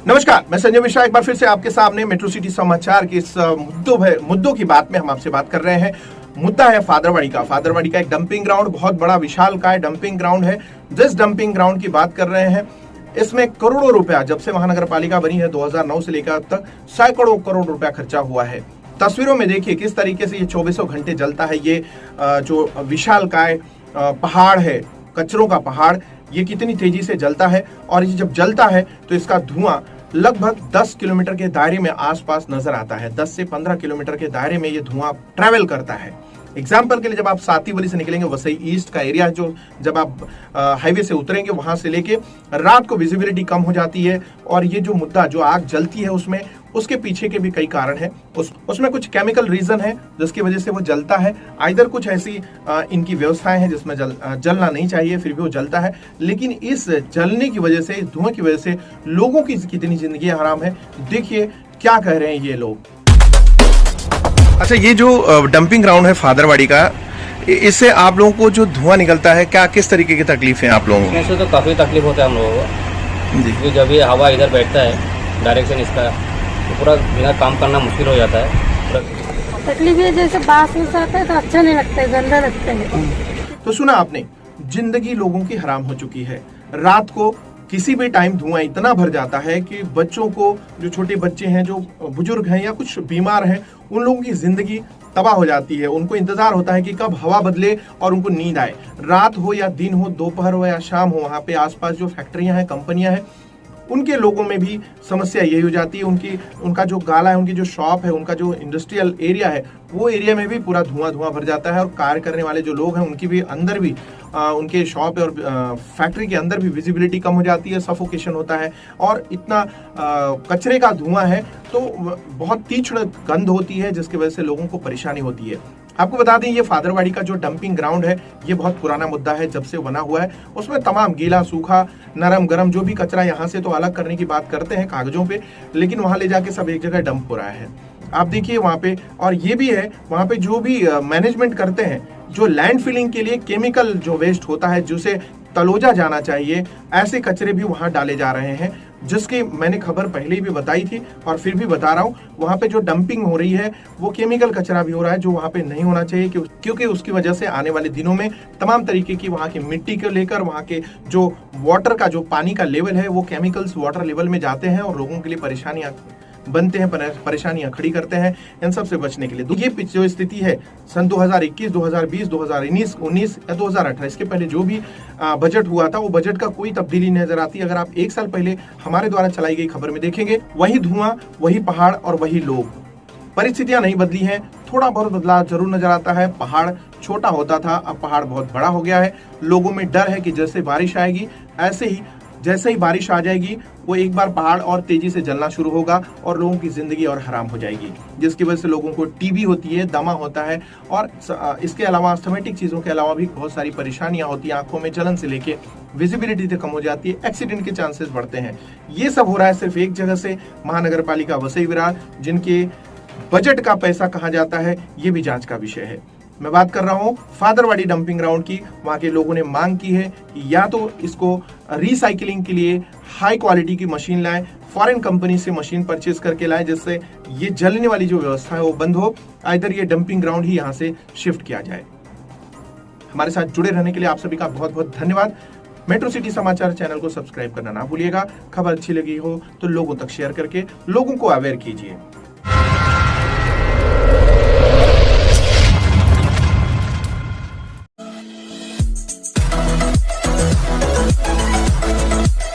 नमस्कार, मैं संजय मिश्रा एक बार फिर से आपके सामने मेट्रो सिटी समाचार के इस मुद्दों की बात में हम आपसे बात कर रहे हैं। मुद्दा है फादरवाड़ी का। फादरवाड़ी का एक डंपिंग ग्राउंड, बहुत बड़ा विशालकाय डंपिंग ग्राउंड है। जिस डंपिंग ग्राउंड की बात कर रहे हैं, इसमें करोड़ों रुपया, जब से महानगर पालिका बनी है 2009 से लेकर अब तक सैकड़ों करोड़ रुपया खर्चा हुआ है। तस्वीरों में देखिए किस तरीके से ये 24 घंटे जलता है। ये जो विशालकाय पहाड़ है, कचरों का पहाड़, ये कितनी तेजी से जलता है। और ये जब जलता है तो इसका धुआं लगभग 10 किलोमीटर के दायरे में आसपास नजर आता है। 10 से 15 किलोमीटर के दायरे में ये धुआं ट्रेवल करता है। एग्जाम्पल के लिए, जब आप सातीवली से निकलेंगे, वसई ईस्ट का एरिया जो जब आप हाईवे से उतरेंगे, वहां से लेके रात को विजिबिलिटी कम हो जाती है। और ये जो मुद्दा, जो आग जलती है उसमें, उसके पीछे के भी कई कारण हैं। उसमें कुछ केमिकल रीजन है जिसकी वजह से वो जलता है। आइदर कुछ ऐसी इनकी व्यवस्थाएं हैं जिसमें जलना नहीं चाहिए, फिर भी वो जलता है। लेकिन इस जलने की वजह से, इस धुएं की वजह से लोगों की कितनी जिंदगी हराम है। देखिए क्या कह रहे हैं ये लोग। अच्छा, ये जो डंपिंग ग्राउंड है फादरवाड़ी का, इससे आप लोगों को जो धुआं निकलता है, क्या किस तरीके की तकलीफ है आप लोगों को? इससे तो काफ़ी तकलीफ होता है हम लोगों को जी, क्योंकि जब ये हवा इधर बैठता है, डायरेक्शन इसका, तो पूरा बिना काम करना मुश्किल हो जाता है। तकलीफ ये जैसे बास में आता है तो अच्छा नहीं लगता है, गंदा लगता है। तो सुना आपने, जिंदगी लोगों की हराम हो चुकी है। रात को किसी भी टाइम धुआं इतना भर जाता है कि बच्चों को, जो छोटे बच्चे हैं, जो बुजुर्ग हैं या कुछ बीमार हैं, उन लोगों की जिंदगी तबाह हो जाती है। उनको इंतजार होता है कि कब हवा बदले और उनको नींद आए। रात हो या दिन हो, दोपहर हो या शाम हो, वहां पे आसपास जो फैक्ट्रियां हैं, कंपनियां हैं, उनके लोगों में भी समस्या यही हो जाती है। उनका जो गाला है, उनकी जो शॉप है, उनका जो इंडस्ट्रियल एरिया है, वो एरिया में भी पूरा धुआं भर जाता है। और कार्य करने वाले जो लोग हैं, उनकी भी अंदर भी, उनके शॉप और फैक्ट्री के अंदर भी विजिबिलिटी कम हो जाती है, सफोकेशन होता है। और इतना कचरे का धुआं है तो बहुत तीक्ष्ण गंध होती है, जिसकी वजह से लोगों को परेशानी होती है। आपको बता दें, ये फादरवाड़ी का जो डंपिंग ग्राउंड है, ये बहुत पुराना मुद्दा है। जब से बना हुआ है, उसमें तमाम गीला, सूखा, नरम, गरम जो भी कचरा, यहाँ से तो अलग करने की बात करते हैं कागजों पे, लेकिन वहां ले जाके सब एक जगह डंप हो रहा है। आप देखिए वहां पे, और ये भी है वहां पे जो भी मैनेजमेंट करते हैं, जो लैंड फिलिंग के लिए केमिकल जो वेस्ट होता है, जिसे तलोजा जाना चाहिए, ऐसे कचरे भी वहां डाले जा रहे हैं, जिसकी मैंने खबर पहले भी बताई थी और फिर भी बता रहा हूं। वहां पे जो डंपिंग हो रही है, वो केमिकल कचरा भी हो रहा है, जो वहां पे नहीं होना चाहिए, क्योंकि उसकी वजह से आने वाले दिनों में तमाम तरीके की वहां की मिट्टी को लेकर, वहां के जो वाटर का, जो पानी का लेवल है, वो केमिकल्स वाटर लेवल में जाते हैं और लोगों के लिए परेशानियां बनते हैं, परेशानियां खड़ी करते हैं। इन सब से बचने के लिए ये जो स्थिति है सन 2021, 2020, 2019 या 2018, इसके पहले जो भी बजट हुआ था, वो बजट का कोई तब्दीली नजर आती। अगर आप एक साल पहले हमारे द्वारा चलाई गई खबर में देखेंगे, वही धुआं, वही पहाड़ और वही लोग। परिस्थितियां नहीं बदली हैं, थोड़ा बहुत बदलाव जरूर नजर आता है। पहाड़ छोटा होता था, अब पहाड़ बहुत बड़ा हो गया है। लोगों में डर है कि जैसे बारिश आएगी, जैसे ही बारिश आ जाएगी, वो एक बार पहाड़ और तेजी से जलना शुरू होगा और लोगों की जिंदगी और हराम हो जाएगी, जिसकी वजह से लोगों को टीबी होती है, दमा होता है, और इसके अलावा अस्थमेटिक चीजों के अलावा भी बहुत सारी परेशानियां होती हैं। आंखों में जलन से लेके विजिबिलिटी तक कम हो जाती है, एक्सीडेंट के चांसेस बढ़ते हैं। ये सब हो रहा है सिर्फ एक जगह से, महानगर पालिका वसई विरार, जिनके बजट का पैसा कहाँ जाता है, ये भी जांच का विषय है। मैं बात कर रहा हूं फादरवाड़ी डंपिंग ग्राउंड की। वहां के लोगों ने मांग की है कि या तो इसको रिसाइकलिंग के लिए हाई क्वालिटी की मशीन लाएं, फॉरेन कंपनी से मशीन परचेज करके लाएं, जिससे ये जलने वाली जो व्यवस्था है वो बंद हो। आइदर ये डंपिंग ग्राउंड ही यहां से शिफ्ट किया जाए। हमारे साथ जुड़े रहने के लिए आप सभी का बहुत बहुत धन्यवाद। मेट्रो सिटी समाचार चैनल को सब्सक्राइब करना ना भूलिएगा। खबर अच्छी लगी हो तो लोगों तक शेयर करके लोगों को अवेयर कीजिए।